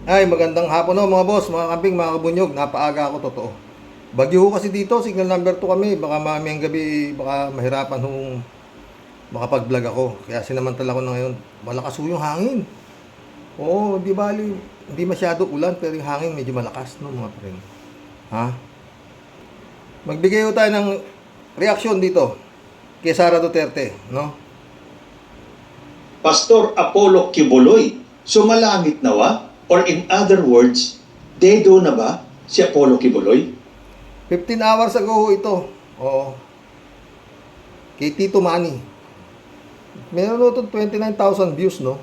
Ay, magandang hapon ho mga boss, mga kambing, mga kabunyog. Napaaga ako, totoo. Bagyo ho kasi dito, signal number 2 kami. Baka mamayang gabi, baka mahirapan hong makapag-vlog ako. Kaya sinamantala ko na ngayon. Malakas ho yung hangin. Oo, di bali, hindi masyado ulan, pero yung hangin medyo malakas, no mga friend. Ha? Magbigay ho tayo ng reaksyon dito kay Sara Duterte, no? Pastor Apollo Kibuloy, sumalangit na wa? Or in other words, dedo na ba si Apollo Kibuloy? 15 hours ago ho ito. Oo. Kay Tito Manny. Meron ho ito 29,000 views, no?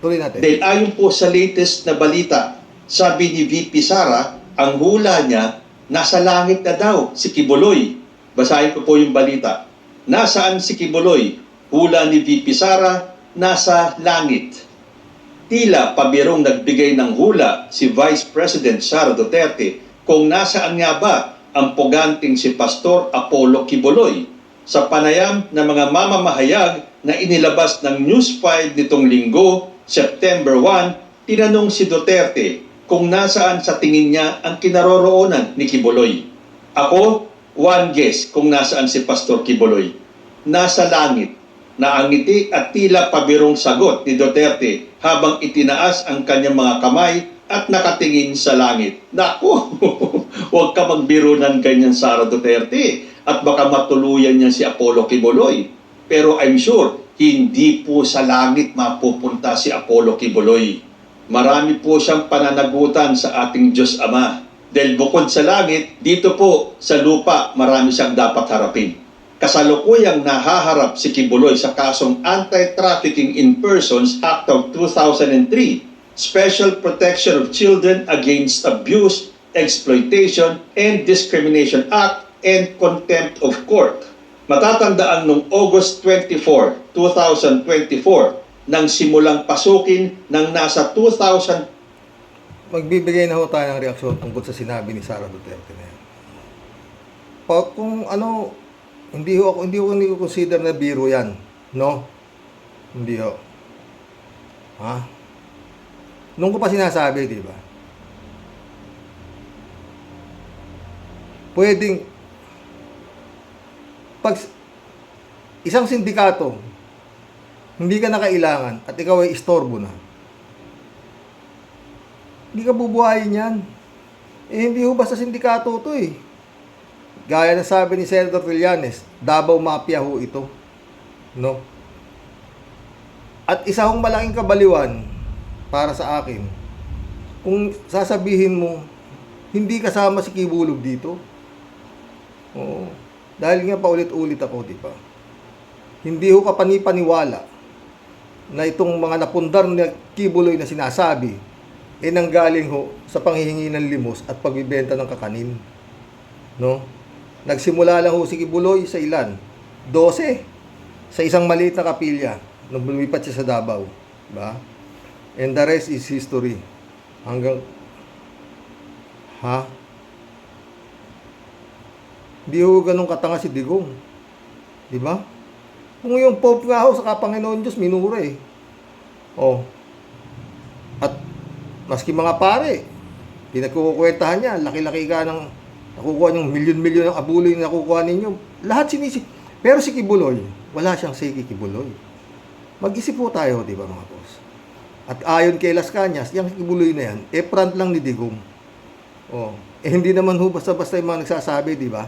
Tuloy natin. Dahil ayon po sa latest na balita, sabi ni VP Sara, ang hula niya, nasa langit na daw si Kibuloy. Basahin ko po yung balita. Nasaan si Kibuloy? Hula ni VP Sara, nasa langit. Tila pabirong nagbigay ng hula si Vice President Sara Duterte kung nasaan nga ba ang puganting si Pastor Apollo Kibuloy sa panayam ng mga mamamahayag na inilabas ng News 5 nitong linggo, September 1, tinanong si Duterte kung nasaan sa tingin niya ang kinaroroonan ni Kibuloy. Ako, one guess kung nasaan si Pastor Kibuloy. Nasa langit. Naangiti at tila pabirong sagot ni Duterte habang itinaas ang kanyang mga kamay at nakatingin sa langit. Naku, huwag ka magbiro ng ganyan, Sara Duterte, at baka matuluyan niya si Apollo Kibuloy. Pero I'm sure, hindi po sa langit mapupunta si Apollo Kibuloy. Marami po siyang pananagutan sa ating Diyos Ama. Dahil bukod sa langit, dito po sa lupa marami siyang dapat harapin. Kasalukuyang nahaharap si Kibuloy sa kasong Anti-Trafficking in Persons Act of 2003, Special Protection of Children Against Abuse, Exploitation, and Discrimination Act, and Contempt of Court. Matatandaan noong August 24, 2024, nang simulang pasukin ng nasa 2,000. Magbibigay na ho tayo ng reaksyon tungkol sa sinabi ni Sara Duterte na yan. Kung ano, hindi ko consider na biro yan, no? Hindi ho. Ha? Nung ko pa sinasabi, di ba? Pwedeng pag isang sindikato hindi ka na kailangan at ikaw ay istorbo na, hindi ka bubuhayin yan. Hindi ho basta sindikato to eh. Gaya na sabi ni Senator Trillanes, Davao Mafia ho ito. No? At isa hong malaking kabaliwan para sa akin, kung sasabihin mo, hindi kasama si Kibulog dito. Oo. Dahil nga paulit-ulit ako, di ba? Hindi ho ka panipaniwala na itong mga napundar na Kibuloy na sinasabi nanggaling ho sa panghihingi ng limos at pagbibenta ng kakanin. No? Nagsimula lang ho si Kibuloy sa ilan? 12 sa isang maliit na kapilya nung lumipat siya sa Davao. Ba? And the rest is history. Hanggang di ho ganun katanga si Digong. Di ba? Kung yung Pope nga ho sa Panginoon Diyos, minura eh. Oh. At maski mga pare, pinagkukwentahan niya, laki-laki ka ng nakukuha niyong milyon-milyon ng abuloy na nakukuha ninyo. Lahat sinisi. Pero si Kibuloy, wala siyang say kay Kibuloy. Mag-isip po tayo, di ba mga boss? At ayon kay Las Cañas, yung Kibuloy na yan, front lang ni Digong. Oh. Hindi naman ho basta-basta yung mga nagsasabi, di ba?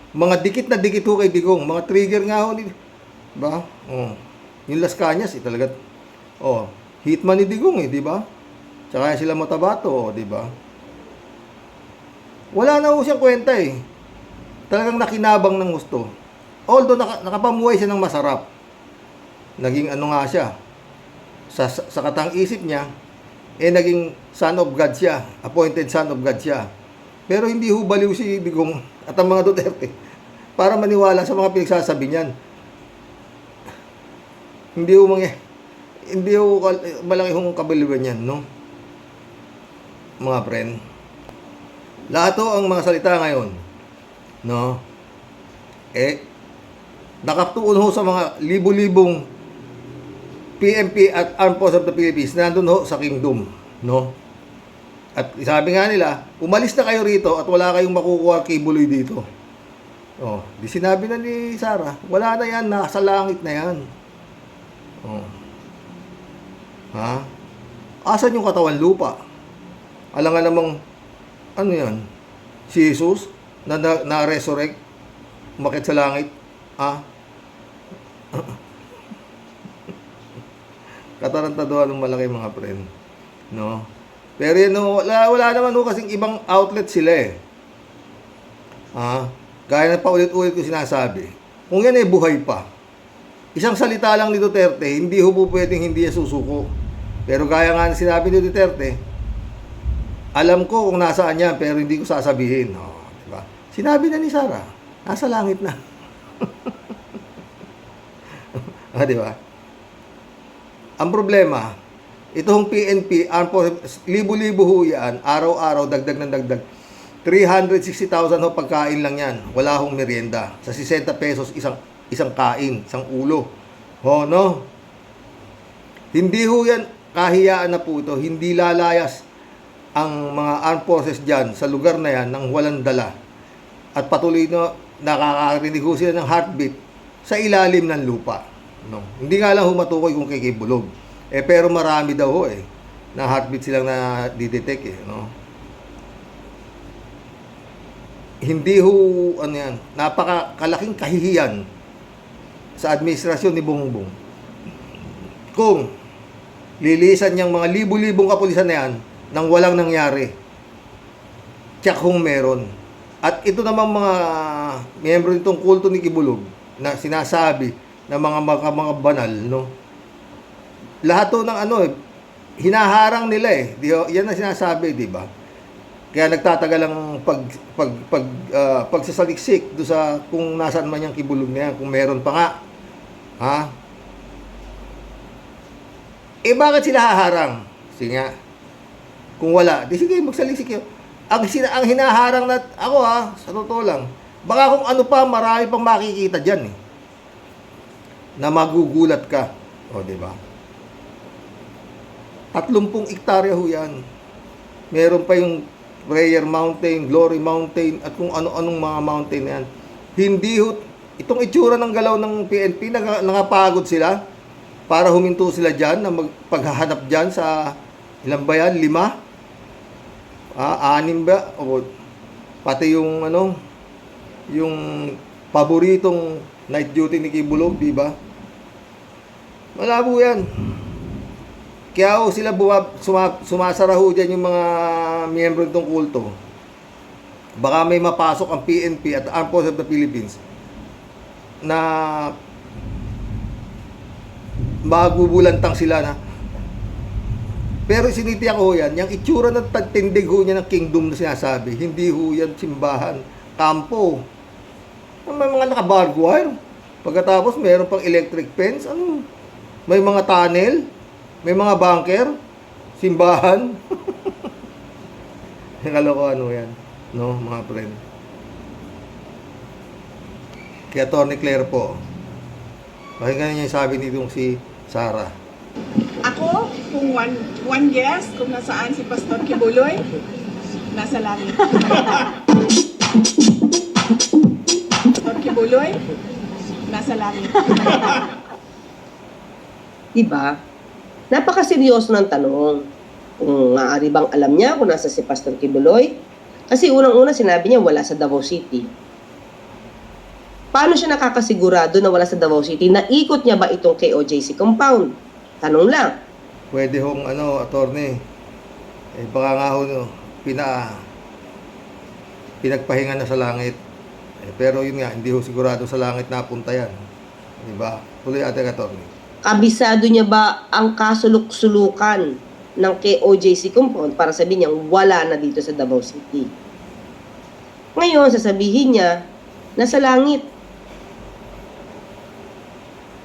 Mga dikit na dikit ho kay Digong, mga trigger nga ho, di ba? Oh. Yung Las Cañas, talaga, hitman ni Digong di ba? Tsaka sila Matabato, di ba? Wala na ho siyang kwenta eh. Talagang nakinabang ng gusto. Although nakapamuhay siya ng masarap. Naging ano nga siya. Sa katang isip niya, naging son of God siya. Appointed son of God siya. Pero hindi ho baliw si Digong at ang mga Duterte para maniwala sa mga pinagsasabi niyan. Hindi ho malaki hong kabaliwan yan, no? Mga friend. Lahat ho ang mga salita ngayon, no? Nakatuon ho sa mga libo-libong PNP at Armed Forces of the Philippines nandun ho sa Kingdom, no? At sabi nga nila, umalis na kayo rito at wala kayong makukuha kibuloy dito. Oh, di sinabi na ni Sarah, wala na yan, nasa langit na yan. Oh. Ha? Asan yung katawan lupa? Alam nga namang, ano yan? Si Jesus na resurrect, umakit sa langit. Ha? Katarantaduhan ng malaki mga friend. No? Pero yun, no, wala naman no, kasing ibang outlet sila eh. Gaya na paulit-ulit ko sinasabi. Kung yan ay buhay pa, isang salita lang ni Duterte, hindi ho po pwedeng hindi yan susuko. Pero gaya nga na sinabi ni Duterte, alam ko kung nasaan yan, pero hindi ko sasabihin. Oh, diba? Sinabi na ni Sarah, nasa langit na. Diba? Ang problema, itong PNP, libo-libo ho yan, araw-araw, dagdag ng dagdag. 360,000 ho pagkain lang yan. Wala hong merienda. Sa 60 pesos, isang kain, isang ulo. Ho, no? Hindi ho yan, kahiyaan na po ito. Hindi lalayas ang mga armed forces dyan sa lugar na yan nang walang dala. At patuloy na nakakarinig ho sila ng heartbeat sa ilalim ng lupa. No? Hindi nga lang humatukoy kung kikibulog. Pero marami daw ho na heartbeat silang na-detect no? Hindi ho, ano yan, napakalaking kahihiyan sa administrasyon ni Bongbong. Kung lilisan niyang mga libu-libong kapulisan na yan nang walang nangyari. Tiyak hong meron. At ito namang mga miyembro nitong kulto ni Kibulog na sinasabi na mga banal, no? Lahat to ng hinaharang nila yan ang sinasabi, di ba? Kaya nagtatagal ang pagsasaliksik do sa kung nasaan man yung Kibulog na yan, kung meron pa nga. Ha? Bakit sila haharang? Sige nga. Kung wala, di sige, magsaliksik yun. Ang hinaharang na, ako sa totoo lang, baka kung ano pa, marami pang makikita dyan na magugulat ka. O, di ba? 30 hektarya ho yan. Meron pa yung Prayer Mountain, Glory Mountain, at kung ano-anong mga mountain na yan. Hindi ho, itong itsura ng galaw ng PNP, nakapagod sila para huminto sila dyan, na paghahanap dyan sa, ilan ba yan? 5? 6 ba? O, pati yung, yung paboritong night duty ni Kibulog, di ba? Malabo yan. Kaya sila sumasara ho dyan yung mga miyembro nitong kulto. Baka may mapasok ang PNP at Armed Forces of the Philippines na magubulantang sila na. Pero sinitiyak ho yan, yung itsura ng tagtindig ho niya ng kingdom na sinasabi, hindi ho yan simbahan, kampo. May mga naka-barbed wire. Pagkatapos mayroon pang electric fence, may mga tunnel, may mga bunker, simbahan. Kalokohan yan, no, mga friend. Kaya Atty. Claire po, pakinggan niya yung sabi nitong si Sarah. Ako, kung one guess kung nasaan si Pastor Kibuloy, nasa langit. Pastor Kibuloy, nasa langit. Diba? Napakaseryoso ng tanong. Kung maaari bang alam niya kung nasa si Pastor Kibuloy? Kasi unang-una sinabi niya wala sa Davao City. Paano siya nakakasigurado na wala sa Davao City? Naikot niya ba itong KOJC compound? Tanong lang. Pwede hong attorney, baka nga ho, pinagpahinga na sa langit. Pero yun nga, hindi ho sigurado sa langit napunta yan. Diba? Tuloy ating attorney. Kabisado niya ba ang kasuluk-sulukan ng KOJC compound para sabihin niya wala na dito sa Davao City? Ngayon, sasabihin niya, nasa langit.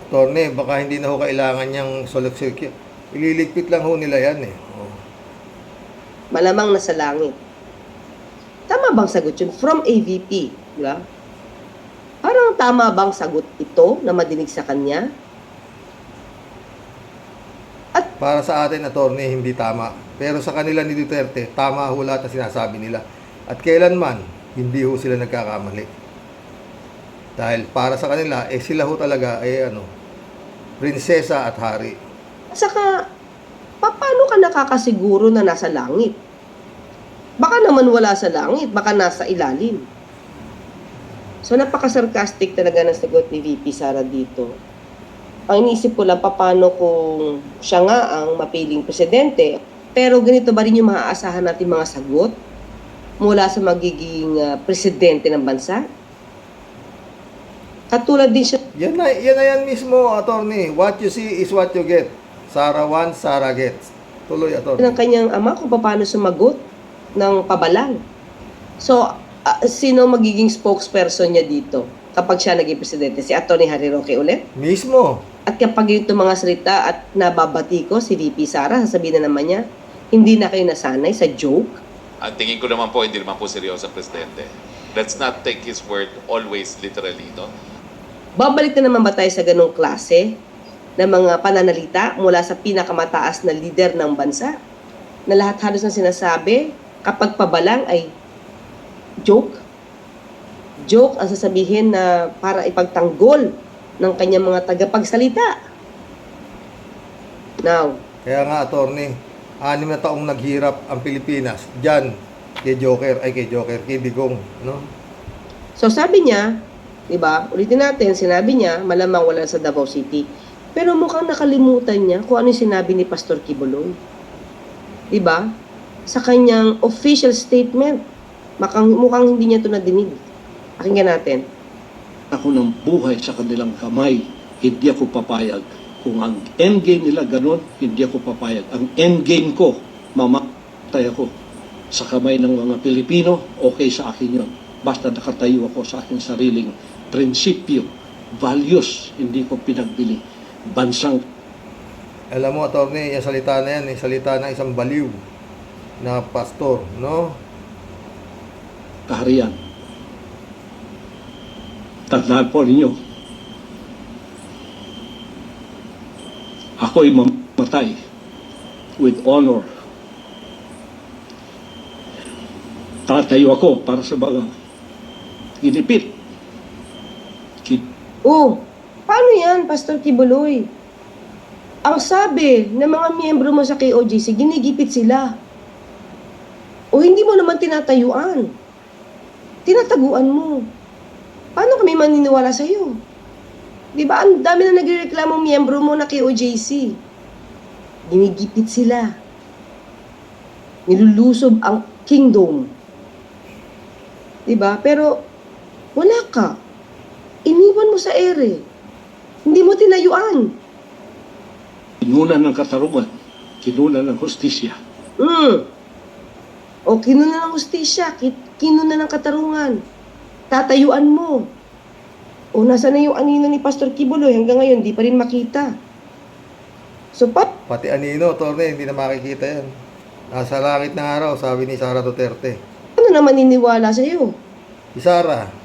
Attorney, baka hindi na ho kailangan niyang solok-circuit. Ililigpit lang ho nila yan Oh. Malamang nasa langit. Tama bang sagot yun? From AVP, di ba? Parang tama bang sagot ito na madinig sa kanya? Para sa atin, attorney, hindi tama. Pero sa kanila ni Duterte, tama ho lahat na sinasabi nila. At kailanman, hindi ho sila nagkakamali. Dahil para sa kanila, sila ho talaga, prinsesa at hari. At saka, paano ka nakakasiguro na nasa langit? Baka naman wala sa langit, baka nasa ilalim. So, napaka-sarcastic talaga ng sagot ni VP Sara dito. Ang iniisip ko lang, paano kung siya nga ang mapiling presidente, pero ganito ba rin yung maaasahan natin mga sagot mula sa magiging presidente ng bansa? Katulad din siya Yan na mismo, attorney. What you see is what you get. Sara wants, Sara gets. Tuloy, attorney. ng kanyang ama kung paano sumagot ng pabalang. So, sino magiging spokesperson niya dito kapag siya naging presidente? Si Atty. Harry Roque ulit? Mismo. At kapag ito mga salita at nababati ko si VP Sara, sasabihin na naman niya, hindi na kayo nasanay sa joke? Ang tingin ko naman po, hindi naman po seryoso ang presidente. Let's not take his word always literally, no? Babalik na naman ba tayo sa ganong klase ng mga pananalita mula sa pinakamataas na lider ng bansa? Na lahat halos na sinasabi, kapag pabalang ay joke? Joke ang sasabihin na para ipagtanggol ng kanyang mga tagapagsalita. Now, Kaya nga, attorney, 6 na taong naghirap ang Pilipinas. Diyan, kay Digong. No? so sabi niya, di ba, ulitin natin, sinabi niya, malamang wala sa Davao City. Pero mukhang nakalimutan niya kung ano yung sinabi ni Pastor Kibuloy. Di ba? Sa kanyang official statement, mukhang hindi niya ito nadinig. Pakinggan natin. Ako ng buhay sa kanilang kamay, hindi ako papayag. Kung ang endgame nila ganun, hindi ako papayag. Ang endgame ko, mamatay ako sa kamay ng mga Pilipino, okay sa akin yun. Basta nakatayo ako sa aking sariling prinsipyo, values, hindi ko pinagbili. Bansang Alam mo, attorney, yung salita na yan, salita ng isang baliw na pastor, no? kaharian. Tandaan po ninyo, ako'y mamatay with honor. Tatayo ako para sa mga ginipit. Oh, paano yan, Pastor Kibuloy? Ang sabi ng mga miyembro mo sa KOJC, ginigipit sila. O hindi mo naman tinatayuan. Tinataguan mo. Paano kami maniniwala sa iyo? Di ba, ang dami na nagrereklamo miyembro mo na KOJC. Ginigipit sila. Nilulusob ang kingdom. Di ba? Pero wala ka. Iniwan mo sa ere. Hindi mo tinayuan. Kinunan ng katarungan, kinunan ng hustisya. O kinunan ng hustisya, kinunan ng katarungan. Tatayuan mo. O nasa na yung anino ni Pastor Kibuloy hanggang ngayon, di pa rin makita. So, Pati anino, attorney, hindi na makikita yan. Nasa langit ng araw, sabi ni Sara Duterte. paano naman niniwala sa iyo Si Sara,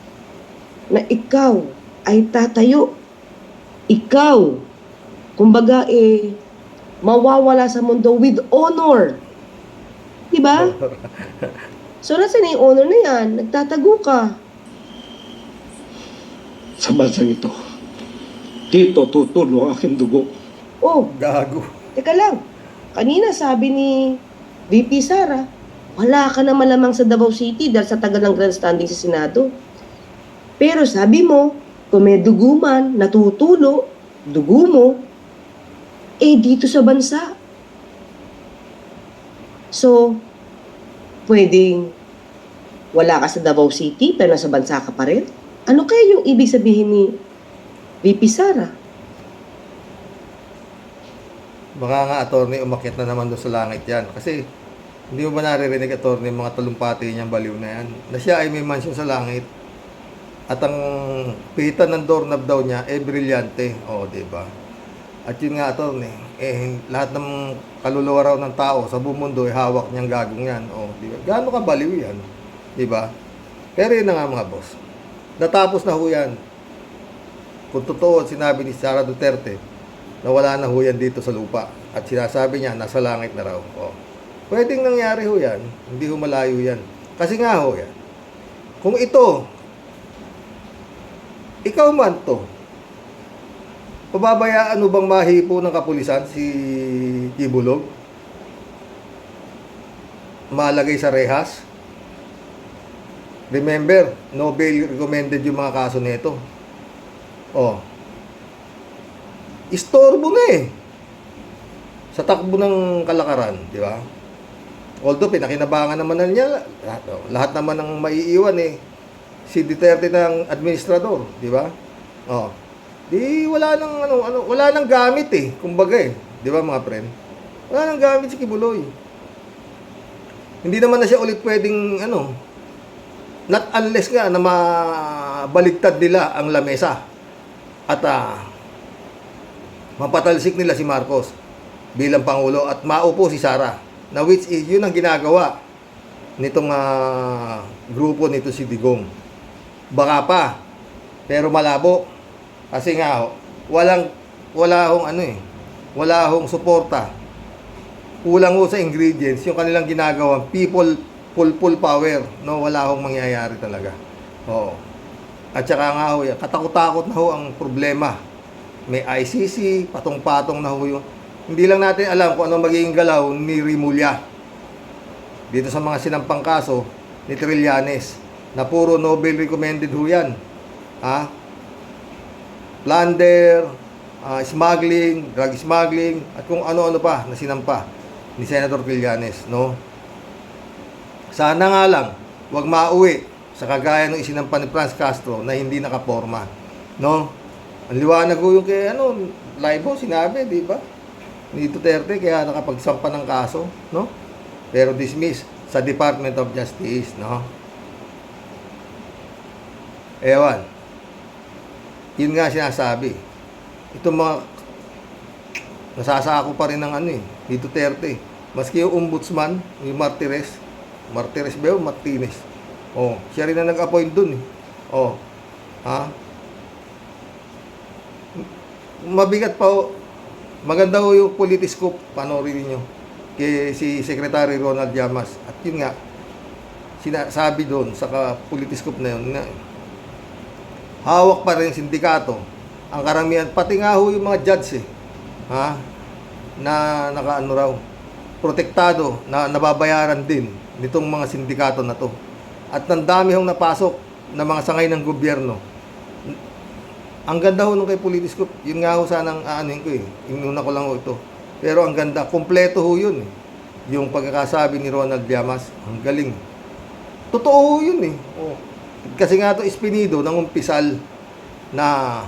na ikaw ay tatayo? Ikaw, kumbaga mawawala sa mundo with honor. Diba? So, nasa na yung honor na yan? Nagtatago ka. Sa bansang ito, dito tutulo ang aking dugo. Oh, gago. teka lang. Kanina sabi ni VP Sara, wala ka na malamang sa Davao City dahil sa tagal ng grandstanding sa Senado. Pero sabi mo, kung may dugo man, natutulo, dugo mo, dito sa bansa. So, pwedeng wala ka sa Davao City pero nasa bansa ka pa rin? Ano kaya yung ibig sabihin ni VP Sara? Baka nga, attorney, umakyat na naman doon sa langit yan. Kasi, hindi mo ba naririnig, attorney, mga talumpati niyang baliw na yan? Na siya ay may mansyon sa langit. At ang pihitan ng doorknob daw niya, brilyante. O, diba? At yun nga, attorney, lahat ng kaluluwa raw ng tao sa buong mundo, hawak niyang gagong yan. O, diba? Gaano ka baliw yan? Diba? Pero yun na nga, mga boss. Natapos na ho yan. Kung totoo, sinabi ni Sara Duterte, na wala na ho yan dito sa lupa. At sinasabi niya, nasa langit na raw. Oh. Pwedeng nangyari ho yan. Hindi ho malayo yan. Kasi nga ho yan. Kung ito, ikaw man to, pababayaan mo bang mahipo ng kapulisan si Kibulog? Malagay sa rehas? Remember, no bail recommended yung mga kaso nito. Oh. Istorbo na eh. Sa takbo ng kalakaran, di ba? Although pinakinabangan naman na niya, lahat naman ng maiiwan eh. Si Duterte ng administrador, di ba? Oh. Di wala nang wala nang gamit eh, kumbaga eh, 'di ba mga friend? Wala nang gamit si Kibuloy. Hindi naman na siya ulit pwedeng not unless nga na mabaligtad nila ang lamesa at mapatalsik nila si Marcos bilang pangulo at maupo si Sara, na which is yun ang ginagawa nitong grupo nito si Digong. Baka pa, pero malabo. Kasi nga, wala hong suporta. Kulang ho sa ingredients yung kanilang ginagawang people full power, no, wala hong mangyayari talaga. Oo. At saka nga ho, katakot-takot na ho ang problema. May ICC, patong-patong na ho yung hindi lang natin alam kung ano magiging galaw ni Rimulya dito sa mga sinampang kaso ni Trillanes na puro Nobel recommended ho yan. Plunder, smuggling, drug smuggling, at kung ano-ano pa na sinampa ni Senator Trillanes, no? Sana nga lang, wag mauwi sa kagaya ng isinampa ni Franz Castro na hindi nakaporma, no? Ang liwanag ko yung kay live ho, sinabi, di ba? Ni Duterte, kaya nakapagsampa ng kaso, no? Pero dismiss sa Department of Justice, no? Ewan. Yun nga sinasabi. Itong mga nasasako pa rin ng ni Duterte. Maski yung ombudsman, yung Martires ba yun? Martinez. Oh, siya rin na nag-appoint dun eh. Oh, mabigat pa ho. Maganda ho yung Politiscope, panoorin niyo kay si Secretary Ronald Llamas. At yun nga, sinasabi doon sa Politiscope na yun, hawak pa rin sindikato ang karamihan, pati nga ho yung mga judge na raw, protektado, na nababayaran din nitong mga sindikato na to. At ang dami hong napasok na mga sangay ng gobyerno. Ang ganda ho nung kay Politiscope, yun nga ho sanang aanin ko eh. Inuna ko lang ho ito. Pero ang ganda, kompleto ho yun eh. Yung pagkakasabi ni Ronald Llamas, ang galing. Totoo ho yun eh. Oh. Kasi nga ito Espinido ng umpisal na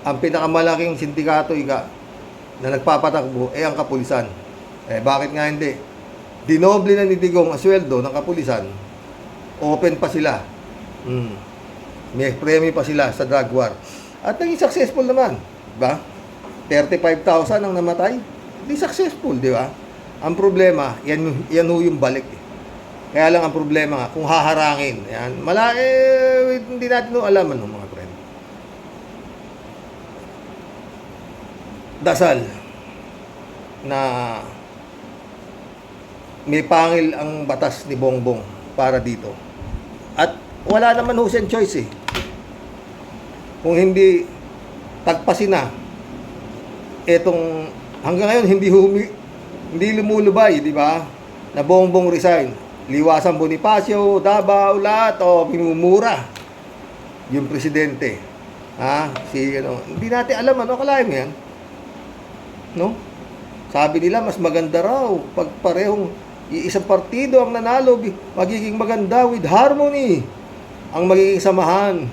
ang pinakamalaking sindikato na nagpapatakbo ang kapulisan. Bakit nga hindi? Dinoble na ni Digong ang sweldo ng kapulisan. Open pa sila. May premyo pa sila sa drug war. At naging successful naman. Diba? 35,000 ang namatay. Hindi successful, di ba? Ang problema, yan ho yung balik. Kaya lang ang problema nga, kung haharangin, yan, hindi natin alam mga friend. Dasal na may pangil ang batas ni Bongbong para dito. At wala naman ho siyang choice eh. Kung hindi tagpasin na etong hanggang ngayon hindi lumulubay, di ba? Na Bongbong resign. Liwasan Bonifacio, Davao, lahat pinumura yung presidente. Hindi natin alam akalain mo yan. No? Sabi nila mas maganda raw pag parehong iisang partido ang nanalo, magiging maganda with harmony ang magiging samahan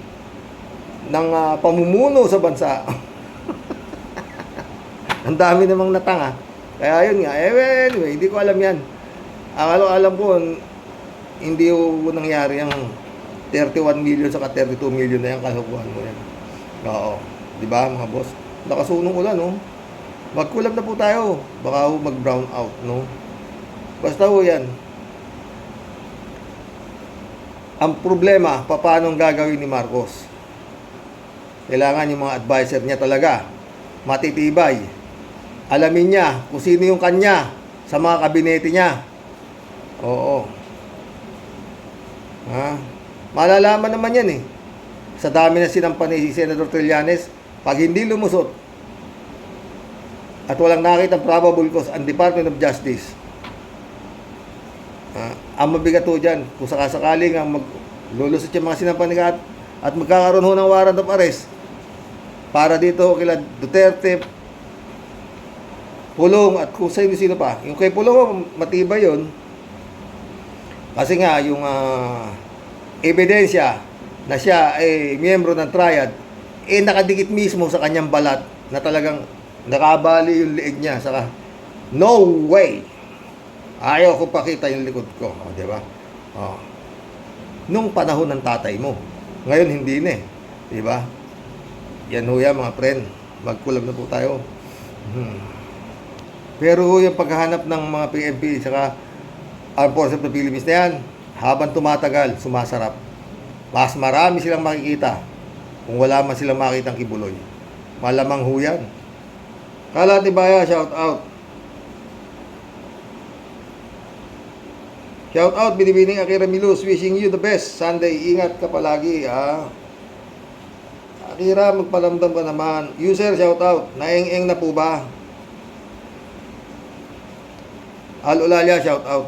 ng pamumuno sa bansa. Ang dami namang natanga. Kaya yun nga, anyway, hindi ko alam yan. Ang alam ko, hindi ko nangyari ang 31 million saka 32 million na yan, kalukuhan mo yan. Oo. Di ba mga boss? Nakasunong ulan, no? Magkulab na po tayo. Baka mag-brown out, no? Basta ho yan. Ang problema, paano gagawin ni Marcos? Kailangan yung mga advisor niya talaga matitibay. alamin niya kung sino yung kanya sa mga kabinete niya. Oo. Ha? Malalaman naman yan eh. Sa dami na sinampan ni Senator Trillanes, pag hindi lumusot at walang nakitang probable cause ang Department of Justice, ang mabigat ho dyan, kung sakasakaling ang lulusot yung mga sinampan ni at magkakaroon ho ng warrant of arrest para dito kila Duterte, Pulong at kung sino pa. Yung kay Pulong, matibay yun. Kasi nga, yung ebidensya na siya ay miyembro ng triad, nakadikit mismo sa kanyang balat na talagang nakabali yung liig niya. Saka, no way! Ayaw ko pakita yung likod ko. O, di ba? O. Nung panahon ng tatay mo. Ngayon, hindi na eh. Di ba? Yan ho yan, mga friend. Magkulab na po tayo. Pero ho, yung paghahanap ng mga PNP saka Armed Forces of the Philippines na yan, habang tumatagal, sumasarap. Mas marami silang makikita kung wala man silang makitang Kibuloy. Malamang ho yan. Kala Tibaya, shout out. Shout out, Binibining Akira Milus. Wishing you the best. Sunday, ingat ka palagi. Akira, magpalamdam ka naman. User, shout out. Naeng-eng na po ba? Al-Ulalia, shout out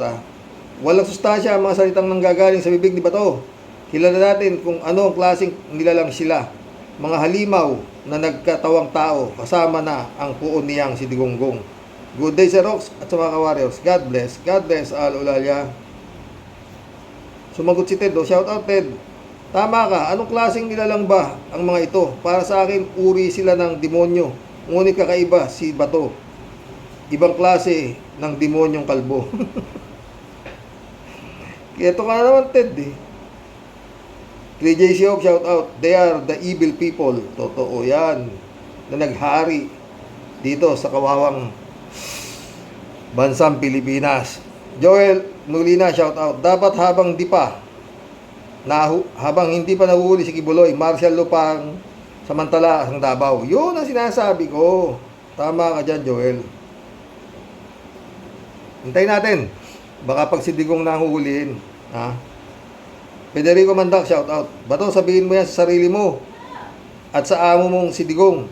Walang sustansya ang mga salitang nanggagaling sa bibig ni Bato. Kilala natin kung ano ang klaseng nilalang sila. Mga halimaw na nagkatawang tao, kasama na ang puon niyang si Digonggong. Good day sa Rox at sa mga ka-warriors. God bless. God bless, Al-Ulalia. Sumagot si Ted, shout out Ted. Tama ka, anong klaseng nilalang ba ang mga ito? Para sa akin, uri sila ng demonyo. Ngunit kakaiba si Bato. Ibang klase ng demonyong kalbo. Ito ka na naman, Ted, eh. 3JC Hope, shout out. They are the evil people. Totoo yan. Na naghari dito sa kawawang bansang Pilipinas. Joel Nulina, shout out. Dapat habang hindi pa nahuhuli si Kibuloy, martial law pang samantala ang Davao. Yun ang sinasabi ko. Tama ka dyan, Joel. Hintayin natin. Baka pag si Digong nahuhulihin. Federico Mandak, shout out. Bato, sabihin mo yan sa sarili mo at sa amo mong si Digong.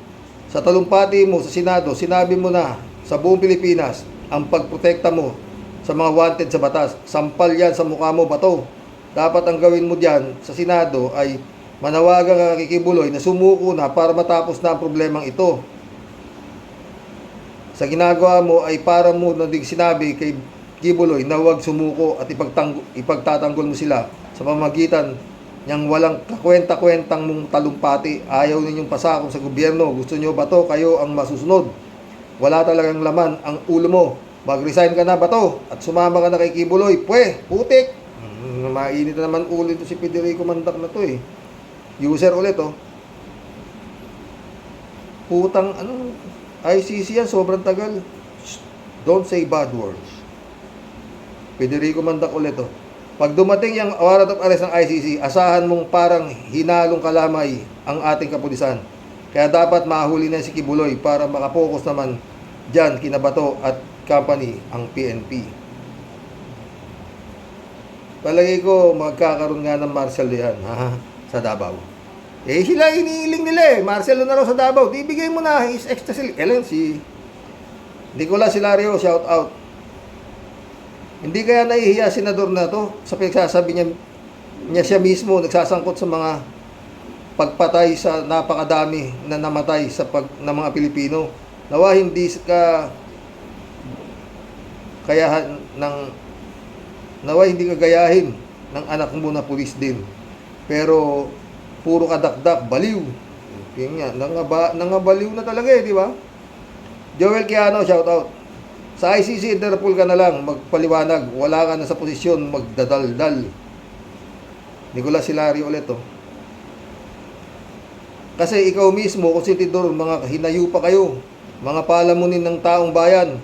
Sa talumpati mo sa Senado, sinabi mo na sa buong Pilipinas ang pagprotekta mo sa mga wanted sa batas. Sampal yan sa mukha mo, Bato. Dapat ang gawin mo dyan sa Senado ay manawagan kay Kibuloy na sumuko na para matapos na ang problemang ito. Sa ginagawa mo ay para mo na sinabi kay Kibuloy na huwag sumuko at ipagtatanggol mo sila sa pamamagitan niyang walang kakwenta-kwentang mong talumpati. Ayaw ninyong pasakong sa gobyerno. Gusto niyo, Bato, kayo ang masusunod. Wala talagang laman ang ulo mo. Mag-resign ka na, Bato, at sumama ka na kay Kibuloy. Putik! Mainit na naman ulit to si Federico Mandak na to eh. User ulit Putang, ICC yan, sobrang tagal. Don't say bad words. Federico Mandak ulit Pag dumating yung warrant of arrest ng ICC, asahan mong parang hinalong kalamay ang ating kapulisan. Kaya dapat mahuli na si Kibuloy para makapokus naman dyan kina Bato at company ang PNP. Palagi ko magkakaroon nga ng martial law yan sa Davao. Sila iniiling nila martial law na raw sa Davao. Di bigay mo na his ecstasy. Si Nicolas Hilario, shout out. Hindi kaya nahihiya senador na to sa pinagsasabi niya siya mismo nagsasangkot sa mga pagpatay sa napakadami na namatay ng mga Pilipino. Nawa hindi ka gayahin ng anak mo na pulis din. Pero puro kadakdak, baliw. Yun nga, nangabaliw na talaga di ba? Joel Kiano, shout out. Sa ICC, Interpol ka na lang, magpaliwanag. Wala ka na sa posisyon, magdadaldal. Nicolas Hilario ulit Kasi ikaw mismo, konsentidor, mga hinayu pa kayo, mga palamunin ng taong bayan,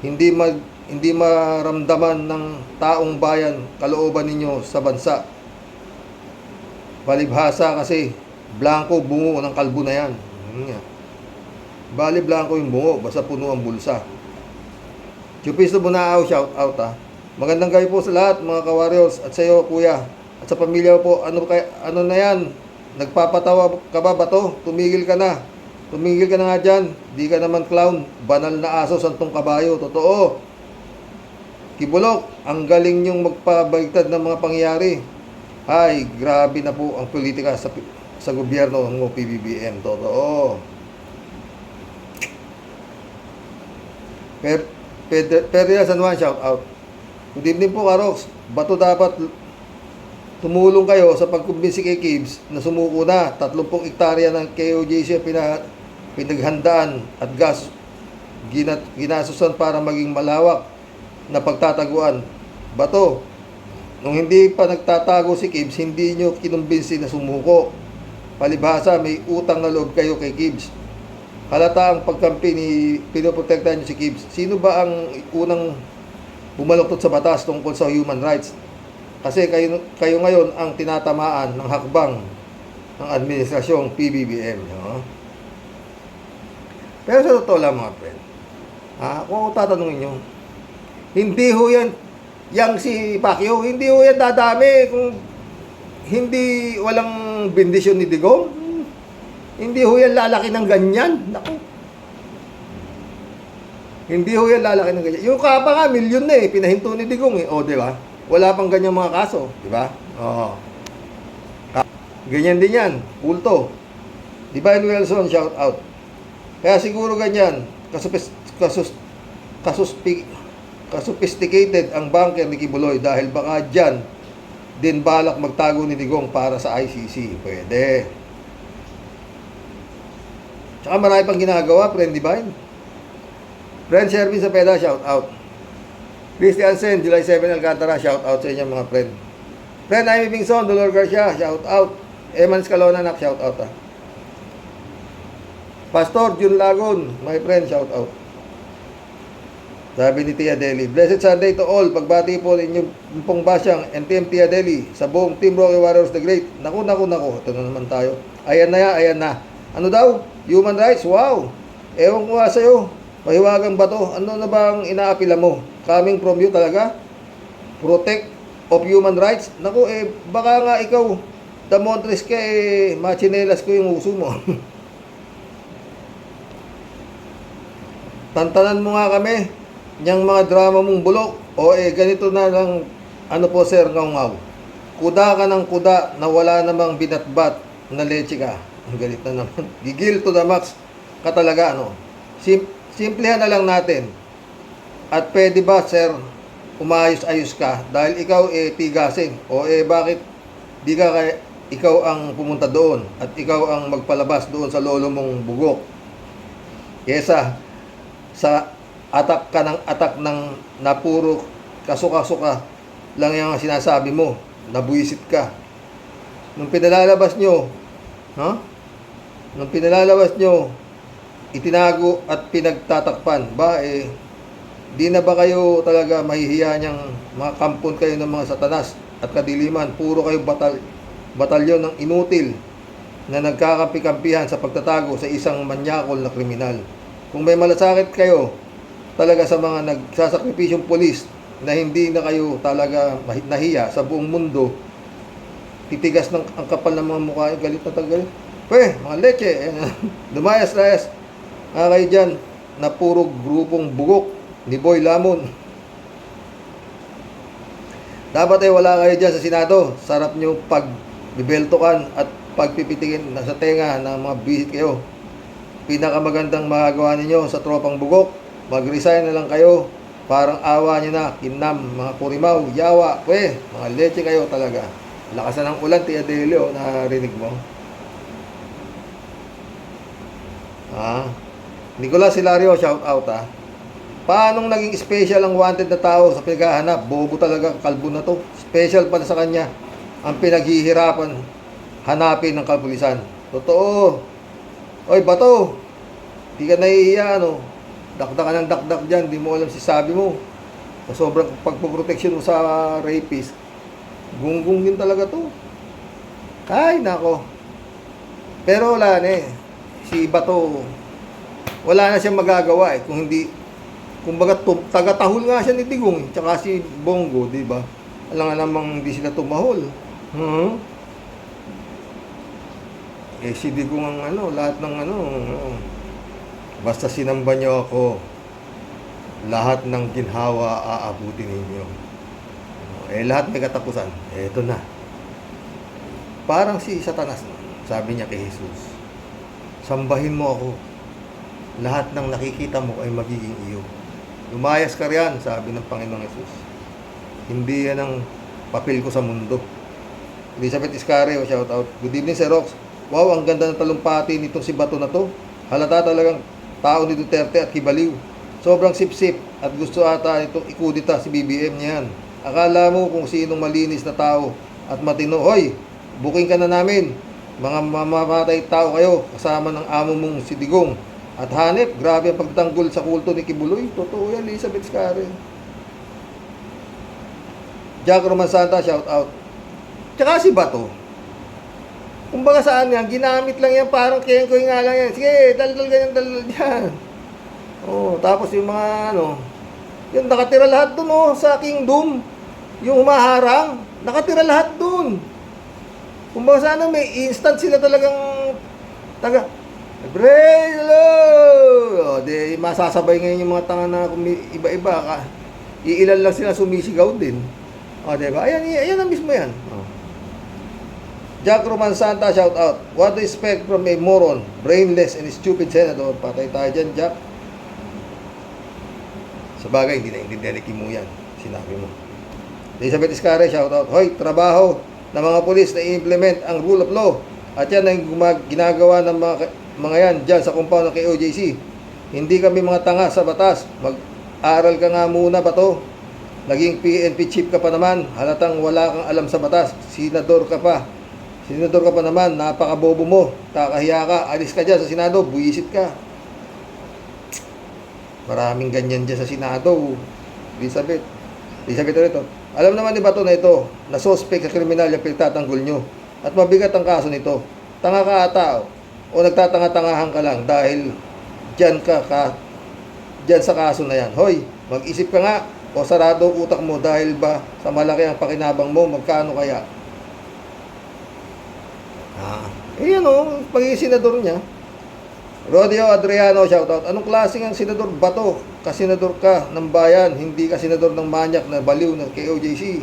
hindi maramdaman ng taong bayan kalooban ninyo sa bansa. Palibhasa kasi, blanco bungo ng kalbo na yan. Bali blanco yung bungo, basta puno ang bulsa. Chupisto Bunao, shout out ha. Magandang gabi po sa lahat mga ka-warriors at sa iyo kuya. At sa pamilya po, ano na yan? Nagpapatawa ka ba Bato? Tumigil ka na. Tumigil ka na nga dyan. Di ka naman clown. Banal na aso, santong kabayo. Totoo. Kibulok, ang galing niyong magpabaligtad ng mga pangyayari. Ay, grabe na po ang politika sa gobyerno ng PBBM. Totoo. Perdia San Juan, shout out. Good evening po, Karox. Bato dapat tumulong kayo sa pagkumbinsi kay Kibs na sumuko na. 30 hektarya ng KOJC pinaghandaan at ginasusan para maging malawak na pagtataguan. Bato, nung hindi pa nagtatago si Kibs, hindi nyo kinumbinsi na sumuko. Palibhasa, may utang na loob kayo kay Kibs. Halata ang pagkampi ni pinoprotektahan nyo si Kibs. Sino ba ang unang bumaluktot sa batas tungkol sa human rights? Kasi kayo ngayon ang tinatamaan ng hakbang ng administrasyong PBBM. No? Pero sa totoo lang mga friend, kung ako tatanungin nyo, hindi ho yan, yang si Pacquiao, hindi ho yan dadami kung hindi walang bendisyon ni Digong. Hindi ho yan lalaki ng ganyan. Naku. Hindi ho yan lalaki ng ganyan. Yung kapa nga, milyon na pinahinto ni Digong O, di ba? Wala pang ganyan mga kaso, di ba? Oo. Ganyan din yan, kulto. Divine Wilson, shout out. Kaya siguro ganyan, kasophisticated ang banker ni Kibuloy dahil baka dyan din balak magtago ni Digong para sa ICC. Pwede. Tsaka marami pang ginagawa, friend Divine. Friend Sherwin sa Peda, shout out. Christian Sen, July 7 Alcantara, shout out sa inyo mga friend. Friend Amy Bingson, Dolor Garcia, shout out. Eman Scalona, shout out ha. Pastor Jun Lagon, my friend, shout out. Sabi ni Tia Deli, Blessed Sunday to all. Pagbati po ninyong pong basyang NTM Tia Deli sa buong Team Rocky Warriors the Great. Naku. Ito na naman tayo. Ayan na. Ano daw? Human rights? Wow. Ewan ko nga sa'yo. Mahiwagang Bato. Ano na ba ang inaapila mo? Coming from you talaga? Protect of human rights? Naku, baka nga ikaw, Damontres ka, machinelas ko yung uso mo. Tantanan mo nga kami, niyang mga drama mong bulok, ganito na lang, ano po sir, ngaw. Kuda ka ng kuda na wala namang binatbat na leche ka. Ang galit na naman. Gigil to the max ka talaga, ano. Simplehan na lang natin. At pwede ba, sir, umayos-ayos ka? Dahil ikaw, tigasin. Bakit di ka ikaw ang pumunta doon at ikaw ang magpalabas doon sa lolo mong bugok? Kesa sa atak ng napuro kasuka-suka lang yung sinasabi mo, nabuisit ka. Nung pinalalabas nyo, itinago at pinagtatakpan, di na ba kayo talaga mahihiya niyang mga kampon kayo ng mga satanas at kadiliman? Puro kayo batalyon ng inutil na nagkakampi-kampihan sa pagtatago sa isang manyakol na kriminal. Kung may malasakit kayo talaga sa mga nagsasakripisyong pulis na hindi na kayo talaga nahiya sa buong mundo, titigas ang kapal ng mga mukha, galit na galit. Mga leche, lumayas-layas kayo dyan na puro grupong bugok ni Boy Lamon. Dapat wala kayo dyan sa Senado. Sarap nyo pagbibeltokan at pagpipitikin sa tenga ng mga bisit kayo. Pinakamagandang magagawa ninyo sa tropang bugok, mag-resign na lang kayo. Parang awa nyo na, kinam, mga kurimaw, yawa, mga leche kayo talaga. Lakasan ng ulan, Tia Delio, narinig mo? Nicolas Hilario, shout out Paanong naging special ang wanted na tao sa pinaghahanap? Bobo talaga, kalbo na to. Special pala sa kanya ang pinaghihirapan hanapin ng kapulisan. Totoo. Oy, Bato, di ka nahihiya, dakdak ka ng dakdak dyan, di mo alam si sabi mo. Sa sobrang pagpoproteksyon mo sa rapist, gunggong din talaga to. Ay, nako. Pero wala si Bato, wala na siyang magagawa eh. Kung hindi, kumbaga, taga-tahol nga siya ni Digong, tsaka si Bongo, di ba? Alam nga namang hindi sila tumahol. Eh, si Digong ang lahat ng basta sinamba niyo ako, lahat ng ginhawa aabutin ninyo. Eh, lahat may katapusan. Eh, ito na. Parang si Satanas, sabi niya kay Jesus, sambahin mo ako. Lahat ng nakikita mo ay magiging iyo. Lumayas ka riyan, sabi ng Panginoong Jesus. Hindi yan ang papel ko sa mundo. Elizabeth Iscario, shout out. Good evening, Sir Rox. Wow, ang ganda ng talumpati nitong si Bato na to. Halata talagang tao ni Duterte at Kibaliw. Sobrang sip-sip at gusto ata itong ikudita si BBM niyan. Akala mo kung sinong malinis na tao at matino. Hoy, booking ka na namin. Mga mamamatay tao kayo kasama ng amo mong si Digong. At hanep, grabe ang pagtanggol sa kulto ni Kibuloy. Totoo yan, Elizabeth Iscario. Jack Romansanta, shout out. Tsaka si Bato. Kumbaga saan yan, ginamit lang yan, parang kengkoy nga lang yan. Sige, daldal ganyan, daldal yan. Oh, tapos yung mga yung nakatira lahat dun sa Kingdom. Yung humaharang, nakatira lahat dun. Kumbaga sana may instant sila talagang praise the Lord! O, di masasabay ngayon yung mga tanga na iba-iba. Iilan lang sila sumisigaw din. O, diba? Ayan na mismo yan. O. Jack Roman Santa, shout out. What do you expect from a moron, brainless, and stupid senator? Patay tayo dyan, Jack. Sa bagay, hindi naintindihan ni Kimu yan. Sinabi mo. Elizabeth Iscare, shout out. Hoy, trabaho ng mga polis na i-implement ang rule of law. At yan ang ginagawa ng mga yan dyan sa compound ng KOJC. Hindi kami mga tanga sa batas. Mag-aral ka nga muna, Bato. Naging PNP chief ka pa naman. Halatang wala kang alam sa batas. Senador ka pa naman, napakabobo mo, kakahiya ka, alis ka dyan sa Senado, buwisit ka. Maraming ganyan dyan sa Senado. Elizabeth ulit. Alam naman ni Bato na ito, na suspect sa kriminal yung pinagtatanggol nyo. At mabigat ang kaso nito. Tanga ka ata, o nagtatanga-tangahan ka lang dahil dyan sa kaso na yan. Hoy, mag-isip ka nga, o sarado utak mo dahil ba sa malaki ang pakinabang mo, magkano kaya? Yan pagiging senador niya. Rodeo Adriano, shoutout. Anong klaseng ang senador Bato? Kasenador ka ng bayan, hindi ka senador ng manyak na baliw ng KOJC.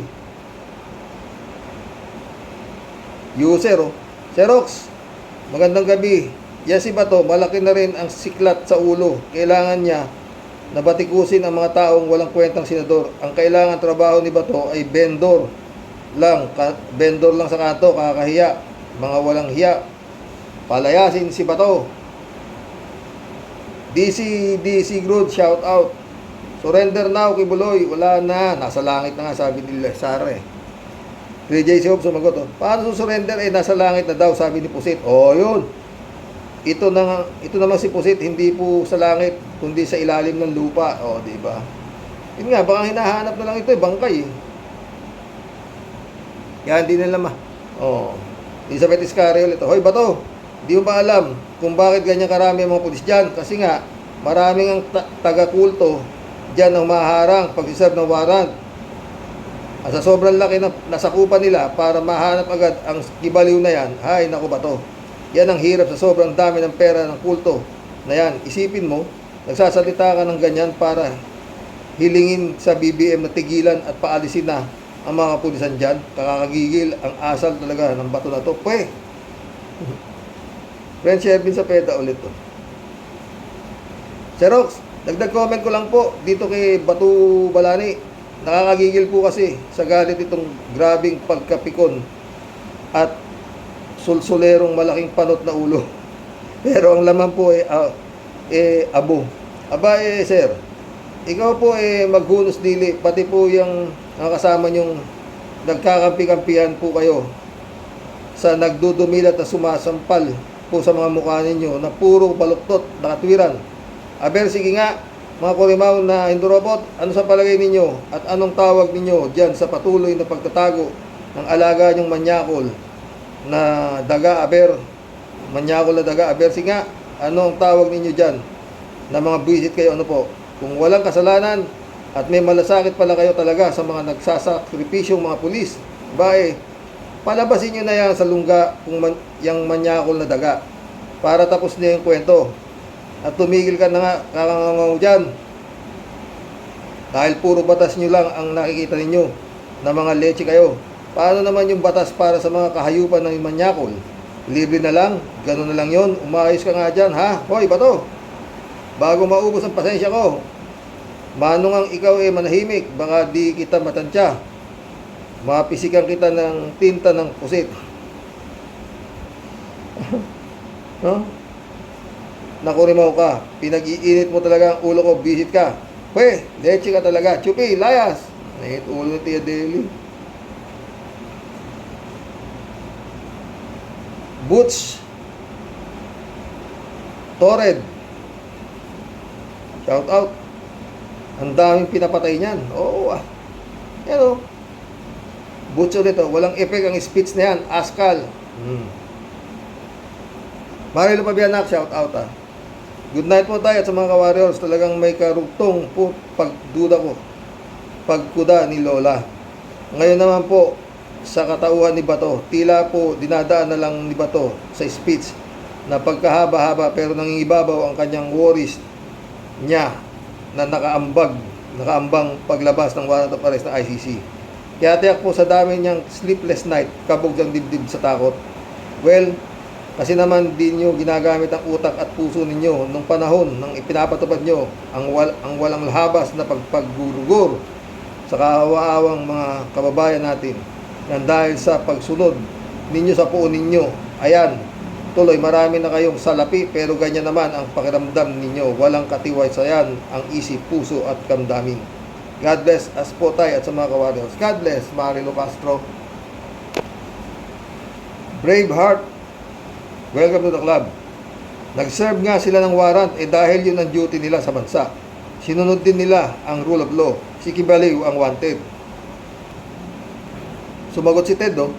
User, Xerox, magandang gabi. Yan si Bato, malaki na rin ang siklat sa ulo. Kailangan niya na batikusin ang mga taong walang kwentang senador. Ang kailangan trabaho ni Bato ay vendor lang sa kanto, kakahiya. Mga walang hiya, palayasin si Bato. DC Groot, shout out. Surrender now, Kibuloy. Wala na, nasa langit na nga, sabi ni Sara eh. 3J Hope sumagot. Paano surrender? Nasa langit na daw, sabi ni Pusit. Yun. Ito naman si Pusit, hindi po sa langit, kundi sa ilalim ng lupa. Di ba? Yun nga, baka hinahanap na lang ito, bangkay eh. Yan, hindi nila Elizabeth Iscario ulit. Hoy, Bato, di mo ba alam kung bakit ganyan karami ang mga pulis dyan? Kasi nga, maraming ang taga-kulto dyan ang maharang pag-iserve ng warrant. At sa sobrang laki na nasakupan nila para mahanap agad ang Kibaliw na yan, hay, naku Bato. Yan ang hirap sa sobrang dami ng pera ng kulto na yan. Isipin mo, nagsasalita ka ng ganyan para hilingin sa BBM na tigilan at paalisin na ang mga pulisan dyan. Kakakagigil ang asal talaga ng Bato na to. Friend Shervin sa PETA ulit to. Xerox, dagdag comment ko lang po dito kay Bato Balani. Nakakagigil po kasi sa galit itong grabing pagkapikon at sulsulerong malaking panot na ulo. Pero ang laman po abo. Sir, ikaw po maghunos dili, pati po yung kasama nyong nagkakampi-kampihan po kayo sa nagdudumilat na sumasampal po sa mga mukha ninyo na puro baluktot, nakatwiran. Sige nga, mga kurimaw na Indorobot, ano sa palagay ninyo at anong tawag ninyo dyan sa patuloy na pagtatago ng alaga nyong manyakol na daga aber? Manyakol na daga aber, sige nga, anong tawag ninyo dyan? na mga buwisit kayo, ano po, kung walang kasalanan at may malasakit pala kayo talaga sa mga nagsasakripisyong mga pulis, bae, palabasin nyo na yan sa lungga kung yung manyakol na daga para tapos na yung kwento at tumigil ka na nga kakangangaw dyan dahil puro batas nyo lang ang nakikita ninyo na mga leche kayo. Paano naman yung batas para sa mga kahayupan ng manyakol? Libre na lang, gano'n na lang yon. Umayos ka nga dyan, ha? Hoy, bato, bago maubos ang pasensya ko, manong ang ikaw manahimik, baka di kita matansya. Mapisikan kita ng tinta ng pusit. No? Nakurimaw ka, pinag-iinit mo talaga ang ulo ko, visit ka. Pwe, leche ka talaga, chupi, layas. Nahit ulo ni Tia Deli. Boots Tored, shout out. Ang daming pinapatay niyan. Oo ah. Yan o. Boots ulit o. Walang effect ang speech na yan. Askal. Marilo Pabianak, shout out ah. Good night po tayo sa mga ka-warriors. Talagang may karugtong po pagduda ko. Pagkuda ni Lola. Ngayon naman po, sa katauhan ni Bato, tila po dinadaan na lang ni Bato sa speech na pagkahaba-haba pero nangingibabaw ang kanyang worries niya na nakaambang paglabas ng warrant of arrest ng ICC. Kaya tiyak po sa dami niyang sleepless night, kabog ang dibdib sa takot. Well, kasi naman din nyo ginagamit ang utak at puso ninyo nung panahon nang ipinapatupad nyo ang walang lahabas na pagpaggurugur sa kawaawang mga kababayan natin. Yan dahil sa pagsunod ninyo sa puon ninyo. Ayan, tuloy marami na kayong salapi pero ganyan naman ang pakiramdam ninyo. Walang katiwaysayan ang isip, puso at kamdamin. God bless us po tayo at sa mga ka-warriors. God bless, Marilo Castro. Braveheart, welcome to the club. Nag-serve nga sila ng warrant dahil yun ang duty nila sa bansa. Sinunod din nila ang rule of law. Si Kibaliw ang wanted. Sumagot si Ted, no?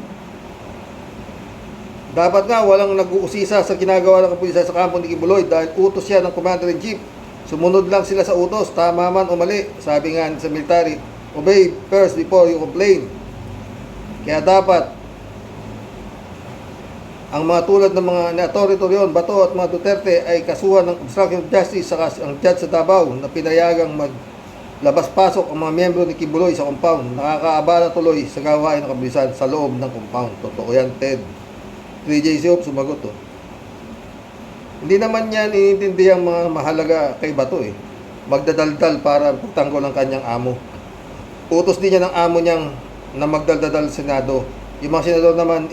Dapat nga walang nag-uusisa sa ginagawa ng kapulisan sa kampo ni Kibuloy dahil utos siya ng Commander-in-Chief. Sumunod lang sila sa utos, tama man o mali. Sabi nga sa military, obey first before you complain. Kaya dapat ang mga tulad ng mga Torre Torion, Bato at mga Duterte ay kasuhan ng obstruction of justice saka ang judge sa Davao na pinayagang labas-pasok ang mga miyembro ni Kibuloy sa compound. Nakakaabala tuloy sa gawain ng kapulisan sa loob ng compound. Totoo yan, Ted. 3J Siop sumagot to. Hindi naman yan iniintindi ang mga mahalaga kay Bato eh. Magdadaldal para pagtanggol ang kanyang amo. Utos din niya ng amo niyang na magdaldal sa Senado. Yung mga senador naman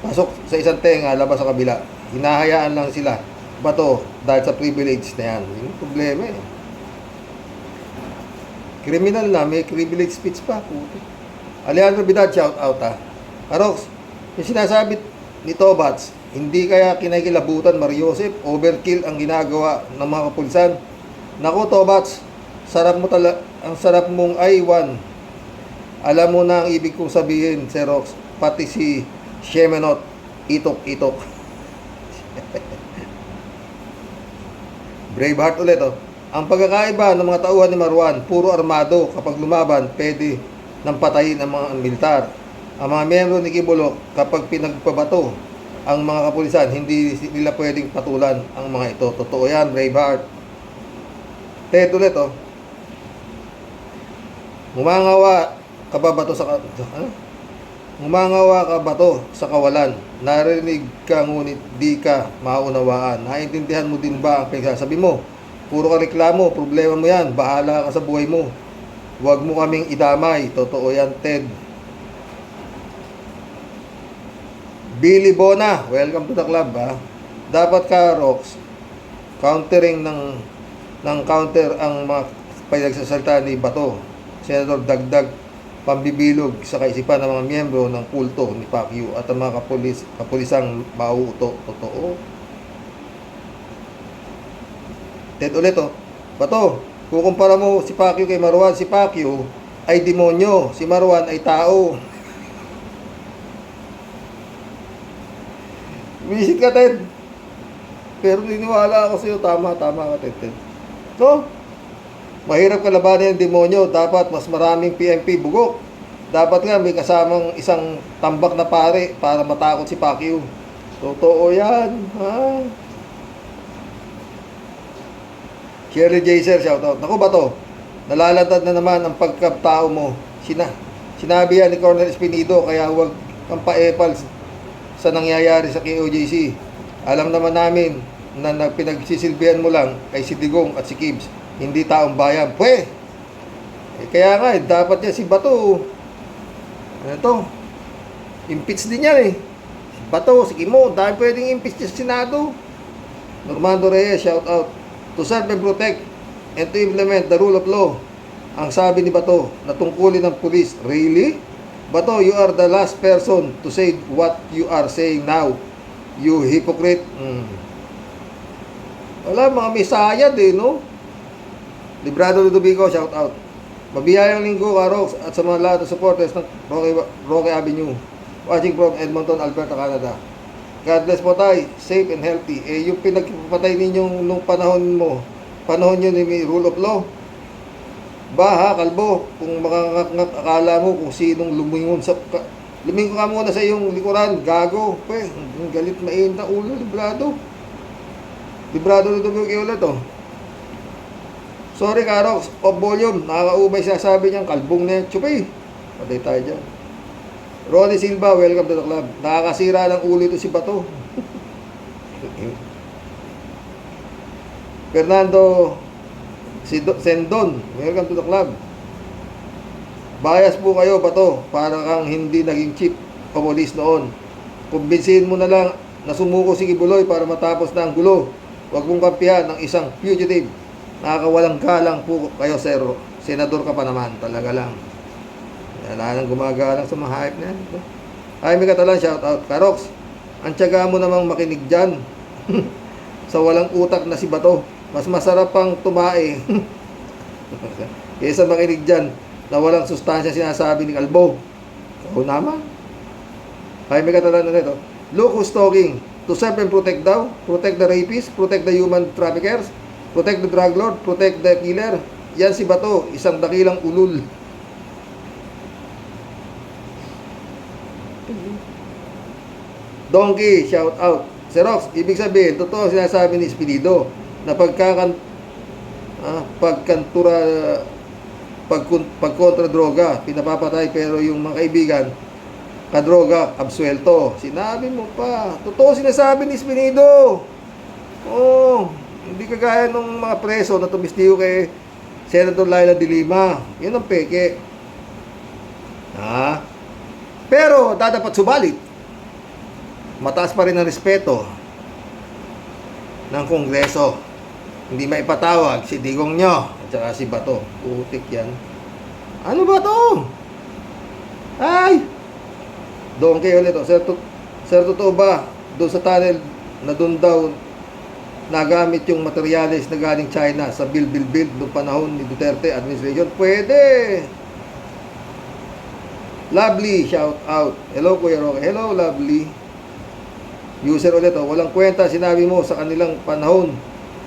pasok sa isang tenga, labas sa kabila. Hinahayaan lang sila. Bato dahil sa privilege na yan. Yung problema eh. Criminal na, may privilege speech pa. Alejandro Vidal, shout out ha. Arox, yung sinasabi ni Tobats, hindi kaya kinakilabutan Mariosep, overkill ang ginagawa ng mga kapulisan. Naku Tobats, ang sarap mong I1. Alam mo na ang ibig kong sabihin, Xerox, pati si Shemenot, itok-itok. Braveheart ulit oh. Ang pagkakaiba ng mga tauhan ni Marwan, puro armado. Kapag lumaban, pwede nang patayin ang mga militar. Ang mga miyembro ni Kibuloy, kapag pinagpabato ang mga kapulisan, hindi nila pwedeng patulan ang mga ito. Totoo yan, Braveheart. Ted ulit, oh. Ngumangawa ka ba bato sa Ngumangawa ka bato sa kawalan. Narinig ka ngunit di ka maunawaan. Naintindihan mo din ba ang pinagsasabi mo? Puro ka reklamo, problema mo yan, bahala ka sa buhay mo. Huwag mo kaming idamay, totoo yan, Ted. Billy Bona, welcome to the club, ha. Dapat ka, Rox, countering ng counter ang mga pinagsasalita ni Bato. Senator Dagdag, pambibilog sa kaisipan ng mga miyembro ng kulto ni Pacquiao at ang mga kapulisang mauuto, totoo. Ted ulit oh. Bato, kukumpara mo si Pacquiao kay Marwan. Si Pacquiao ay demonyo, si Marwan ay tao. Visit ka, Ted. Pero niniwala ako sa'yo, tama ka, Teten. No? Mahirap kalabanin ang demonyo. Dapat mas maraming PNP bugok. Dapat nga may kasamang isang tambak na pare para matakot si Pacquiao. Totoo yan. Ha? Shirley Jaser, shoutout. Naku ba to? Nalalantad na naman ang pagkatao mo. Sinabi yan ni Colonel Espinido, kaya huwag kang paepal sa nangyayari sa KOJC. Alam naman namin na pinagsisilbihan mo lang ay si Digong at si Kibbs, hindi taong bayan. Kaya nga, dapat niya si Bato. Ano to? Impeach din yan Si Bato, si Kimo, dahil pwedeng impeach niya sa Senado. Normando Reyes, shout out. To serve and protect and to implement the rule of law. Ang sabi ni Bato na tungkulin ng pulis. Really? Bato, you are the last person to say what you are saying now. You hypocrite. Wala, mga misaya din, no? Librado Ludovico, shout out. Mabiyayang linggo, Karox, at sa mga lahat ng supporters ng Roque Avenue. Watching from Edmonton, Alberta, Canada. God bless po tayo, safe and healthy. Yung pinagpapatay ninyong nung panahon nyo ni rule of law. Baha, kalbo, kung makakangak akala mo kung sinong lumingon ka muna sa iyong likuran, gago. Galit mainit na ulo, librado. Librado nito yung ulit, Sorry, Karox, off volume. Nakakaubay sinasabi niyang kalbong na yan. Chupay. Patay tayo dyan. Ronnie Silva, welcome to the club. Nakakasira ng ulo ito si Bato. Fernando Sendon, welcome to the club. Bias po kayo, Bato. Para kang hindi naging chief o police noon. Kumbinsihin mo na lang na sumuko si Kibuloy para matapos na ang gulo. Huwag mong kampihan ng isang fugitive. Nakakawalang galang po kayo, Sero. Senador ka pa naman, talaga lang. Wala nang gumagalang sa mga hype na yan. Ay, may Catalan, shout out. Karox, ang tiyaga mo namang makinig dyan. Sa walang utak na si Bato. Mas masarap pang tumae. Kaysa makinig dyan na walang sustansya sinasabi ni Kalbo. Oo naman. Ay, may Catalan na nito. Look who's talking. To serve and protect daw. Protect the rapists, protect the human traffickers, protect the drug lord, protect the killer. Yan si Bato, isang dakilang ulul. Donkey, shout out. Xerox, ibig sabihin, totoo sinasabi ni Espinido na pagkontra droga, pinapapatay, pero yung mga kaibigan, kadroga, absuelto. Sinabi mo pa. Totoo sinasabi ni Espinido. Hindi kagaya ng mga preso na tumistiyo kay Senator Laila de Lima. Yun ang peke. Pero, dapat subalit. Mataas pa rin ang respeto ng Kongreso. Hindi maipatawag si Digong nyo at saka si Bato. Putik yan. Ano ba to? Ay! Doon kayo ulit. Sir, totoo ba? Doon sa tunnel na doon daw nagamit yung materyales na galing China sa build noong panahon ni Duterte administration? Pwede! Lovely, shout out. Hello, Kuya Roque. Hello, Lovely. User ulit, walang kwenta, sinabi mo sa kanilang panahon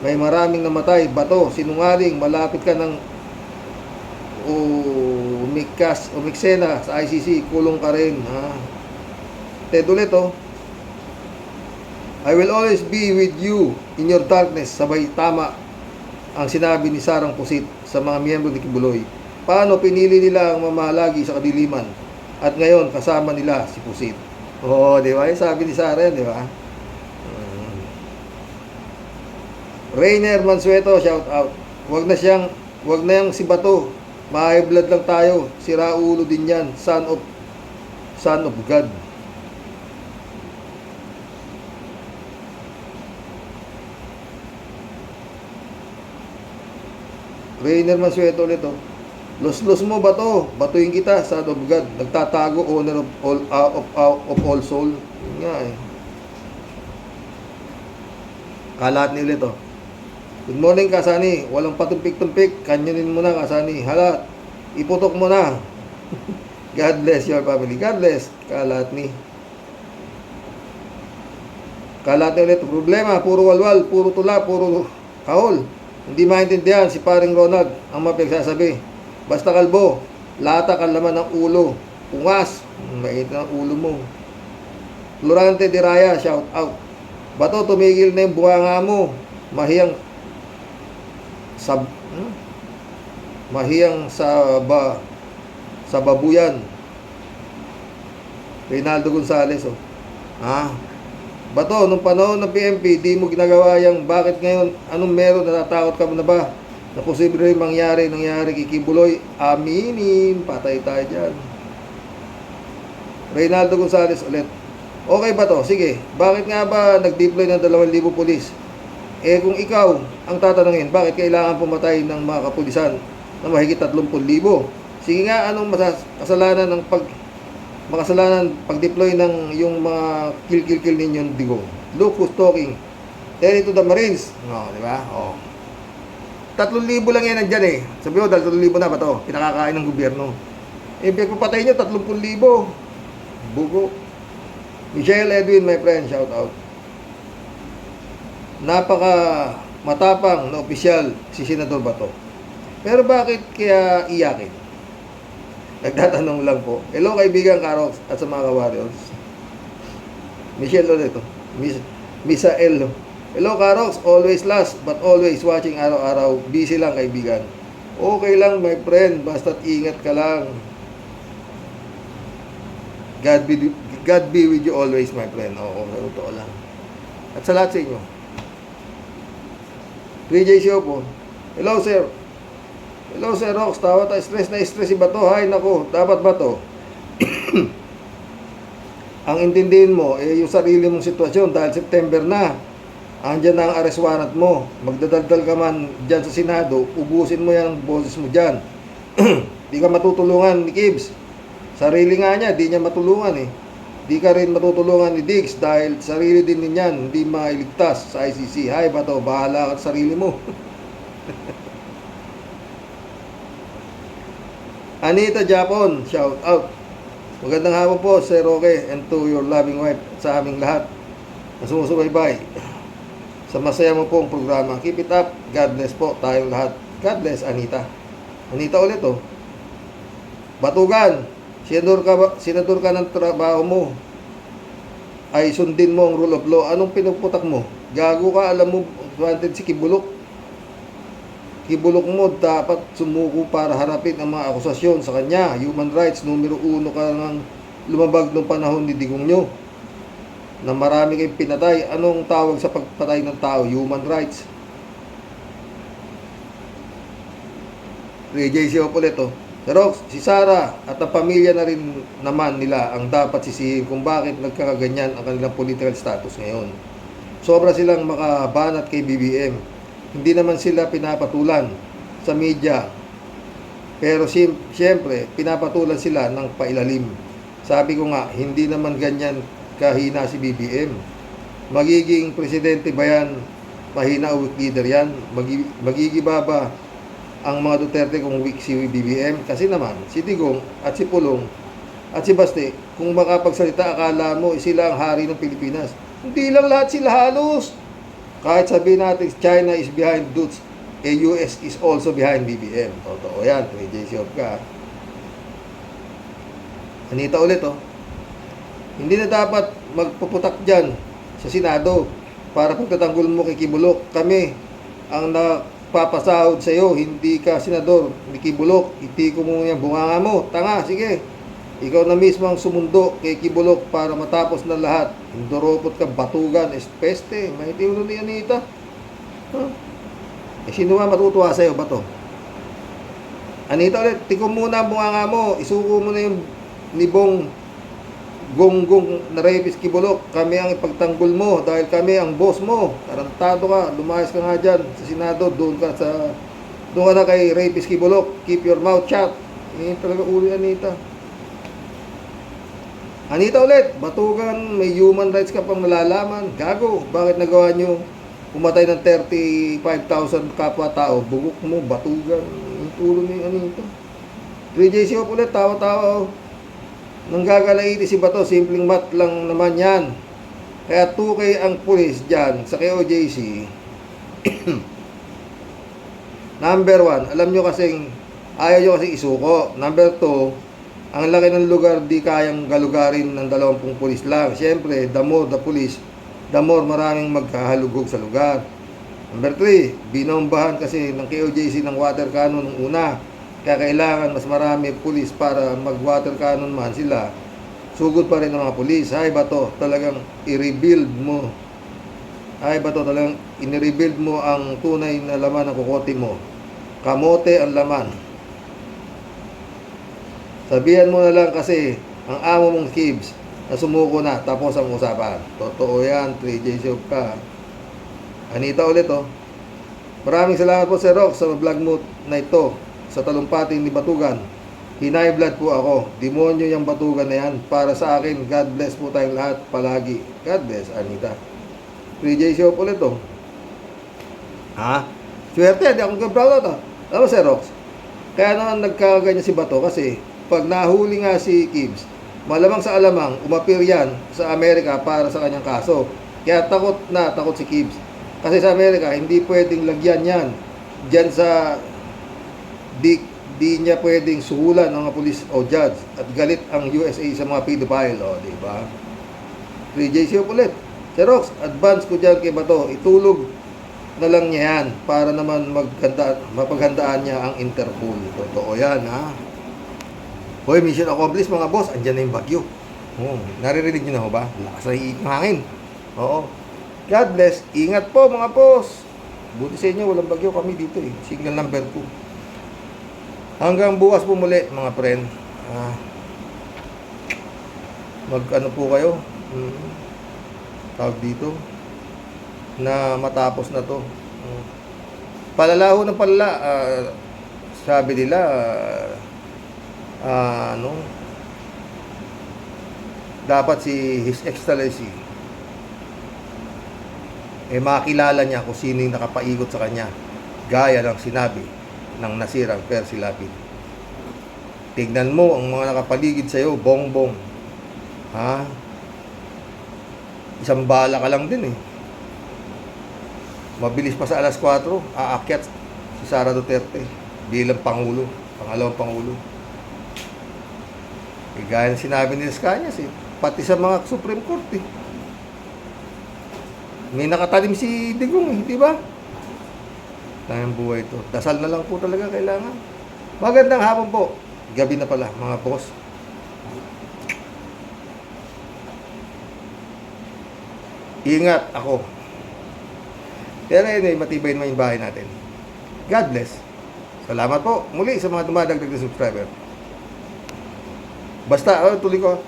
may maraming namatay. Bato, sinungaling, malapit ka ng umiksena sa ICC, kulong ka rin. Ted ulit, I will always be with you in your darkness. Sabay tama ang sinabi ni Sarang Pusit sa mga miyembro ni Kibuloy. Paano pinili nila ang mamahalagi sa kadiliman at ngayon kasama nila si Pusit? Oo, di ba? Sabi ni Sarah, di ba? Rainer Mansueto, shout out. Wag na yang si Bato. May blood lang tayo. Sira ulo din yan. Son of God. Rainer Mansueto ulit, Los mo, Bato. Batuin kita, son of God. Nagtatago, owner of all soul. Yun nga Kalat ni ulit, Good morning, Kasani. Walang patumpik-tumpik. Kanyonin mo na, Kasani. Halat. Iputok mo na. God bless your family. God bless, Kalat ni. Kalate ulit, problema, puro walwal, puro tula, puro kahol. Hindi maintindihan si paring Ronald ang mapagsasabi. Basta kalbo, lata ang laman ng ulo. Ungas, mait ng ulo mo. Florante de Raya, shout out. Bato, tumigil na yung bunganga mo. Mahiyang sa babuyan. Reynaldo Gonzales, oh. Bato, nung panahon ng PMP, di mo ginagawa yung bakit ngayon, anong meron, natatakot ka mo na ba? Na posible rin nangyari kay Kibuloy, aminin, patay tayo dyan. Reynaldo Gonzales ulit. Okay ba to? Sige, bakit nga ba nag-deploy ng 2,000 pulis? Kung ikaw ang tatanungin, bakit kailangan pumatay ng mga kapulisan na mahigit 30,000? Sige nga, anong kasalanan ng pag-deploy ng yung mga kill ninyong digong? Look who's talking. Tell it to the Marines. Di ba? 3,000 lang yan nandyan eh. Sabi mo, 3,000 na ba to? Pinakakain ng gobyerno. Pagpapatay nyo, 30,000. Bugo. Michelle Edwin, my friend, shout out. Napaka matapang na opisyal si Senador Bato. Pero bakit kaya iyakin? Nagtatanong lang po. Hello kaibigan Karox at sa mga warriors. Michelle ulit ito. Misael. Hello Karox, always last but always watching araw-araw. Busy lang kaibigan. Okay lang my friend, basta't ingat ka lang. God be with you always my friend. Oo, totoo lang. At sa lahat sa inyo. 3J Siopo. Hello sir. Hello Sir Rox, tawa tayo, stress si Bato. Hay nako, dapat ba to? Ang intindihin mo, yung sarili mong sitwasyon dahil September na. Andyan na ang arrest warrant mo. Magdadaldal ka man dyan sa Senado, ubusin mo yan ang boses mo dyan. Di ka matutulungan ni Kibbs. Sarili nga niya, di niya matulungan eh. Di ka rin matutulungan ni Diggs dahil sarili din niyan, hindi mailigtas sa ICC. Hay Bato, bahala ka sa sarili mo. Anita Japon, shout out. Magandang hapon po, Sir Roque, and to your loving wife, sa aming lahat na sumusubaybay sa masaya mo pong programa. Keep it up. God bless po tayong lahat. God bless, Anita. Anita ulit, oh. Batugan, senador ka ng trabaho mo. Ay sundin mo ang rule of law. Anong pinuputak mo? Gago ka, alam mo, wanted si Kibulok. Kibulok mo dapat sumuko para harapin ang mga akusasyon sa kanya. Human rights, numero 1 ka ng lumabag ng panahon ni Digong nyo. Na marami kayong pinatay. Anong tawag sa pagpatay ng tao? Human rights. J.C. Opoleto. Pero si Sara at ang pamilya na rin naman nila ang dapat sisihin kung bakit nagkakaganyan ang kanilang political status ngayon. Sobra silang makabanat kay BBM. Hindi naman sila pinapatulan sa media. Pero siyempre, pinapatulan sila ng pailalim. Sabi ko nga, hindi naman ganyan kahina si BBM. Magiging presidente ba yan? Mahina o weak leader yan? Magigiba ba ang mga Duterte kung weak si BBM? Kasi naman, si Digong at si Pulong at si Baste, kung makapagsalita, akala mo sila ang hari ng Pilipinas. Hindi lang lahat sila halos. Kahit sabihin natin China is behind Dutch, US is also behind BBM. Totoo yan, 3J Shop ka. Anita ulit, oh. Hindi na dapat magpuputak dyan sa Senado para pagtatanggol mo kay Kibulok. Kami ang napapasahod sa iyo, hindi ka senador ni Kibulok. Iti ko mo yung bunganga mo. Tanga, sige. Ikaw na mismo ang sumundo kay Kibulok para matapos na lahat. Hindoropot ka, batugan, peste. Mahitiwlo ni Anita. Sino nga matutuwa sa'yo ba to? Anita ulit, tiko muna ang bunganga mo. Isuko mo na yung nibong gonggong na rapist Kibulok. Kami ang ipagtanggol mo dahil kami ang boss mo. Tarantado ka, lumayas ka nga dyan sa Senado. Doon ka na kay rapist Kibulok. Keep your mouth shut. Hindi talaga uli Anita. Anita ulit, batugan, may human rights ka pang nalalaman. Gago, bakit nagawa nyo pumatay ng 35,000 kapwa-tao? Bugok mo, batugan. Yung tulo ni Anita. 3JC ulit, tawa-tawa. Nanggagalaiti si Bato, simpleng mat lang naman yan. Kaya 2K ang pulis dyan sa KOJC. Number 1, alam nyo kasing ayaw nyo kasing isuko. Number 2, ang laki ng lugar di kayang galugarin ng 20 pulis lang. Siyempre, the more the police, the more maraming magkahalugog sa lugar. Number 3, binombahan kasi ng KOJC ng water cannon nung una. Kaya kailangan mas marami pulis para mag-water cannon man sila. Sugod pa rin ng mga pulis. Ay ba to? Talagang i-rebuild mo. Ay ba to? Talagang in-rebuild mo ang tunay na laman ng kukote mo. Kamote ang laman. Sabihan mo na lang kasi ang amo mong Kibs na sumuko na tapos ang usapan. Totoo yan, 3J Shop ka. Anita ulit oh. Maraming salamat po Sir Rox sa vlog mo na ito sa talumpati ni Batugan. Hinay blood po ako. Demonyo yung Batugan na yan. Para sa akin, God bless po tayong lahat palagi. God bless, Anita. 3J Shop ulit oh. Ha? Swerte, di akong proud to. Alam mo Sir Rox, kaya naman nagkaganyan si Bato kasi pag nahuli nga si Kibs, malamang sa alamang, umapir yan sa Amerika para sa kanyang kaso. Kaya takot si Kibs. Kasi sa Amerika, hindi pwedeng lagyan yan. Diyan sa di niya pwedeng suhulan ng mga pulis o judge. At galit ang USA sa mga pedophile. O, diba? 3J Shop ulit. Sir Rox, advance ko dyan kay Bato. Itulog na lang niya yan para naman mapaghandaan niya ang Interpol. Totoo yan, ha? Hoy, mission accomplished mga boss. Andyan na yung bagyo. Naririnig niyo na ho ba? Lakas na iik ng hangin. Oo. God bless. Ingat po mga boss. Buti sa inyo, walang bagyo kami dito eh. Signal number 2. Hanggang bukas po muli mga friend. Mag-ano po kayo? Tawag dito na matapos na to. Palalaho ng palala. Sabi nila dapat si His Excellency makilala niya kung sino yung nakapaikot sa kanya gaya ng sinabi ng nasirang Percy Lapid. Tignan mo ang mga nakapaligid sa'yo, bongbong. Ha? Isang bala ka lang din eh. Mabilis pa sa alas 4, aakyat si Sara Duterte bilang Pangulo, pangalawang Pangulo. Gaya ng sinabi ni Escañas eh, pati sa mga Supreme Court eh. May nakatanim si Digong eh, di ba? Tayang buhay ito. Dasal na lang po talaga kailangan. Magandang hapon po. Gabi na pala mga boss. Ingat ako. Pero anyway, matibay naman yung bahay natin. God bless. Salamat po muli sa mga dumadagdag na subscriber. Basta, tuloy ko.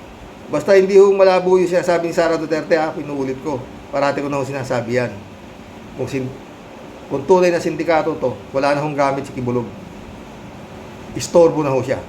Basta hindi ho malabo yung sinasabi ni Sara Duterte ha, pinuulit ko. Parati ko na ho sinasabi yan. Kung tunay na sindikato to, wala na hong gamit si Kibulog. Istorbo na ho siya.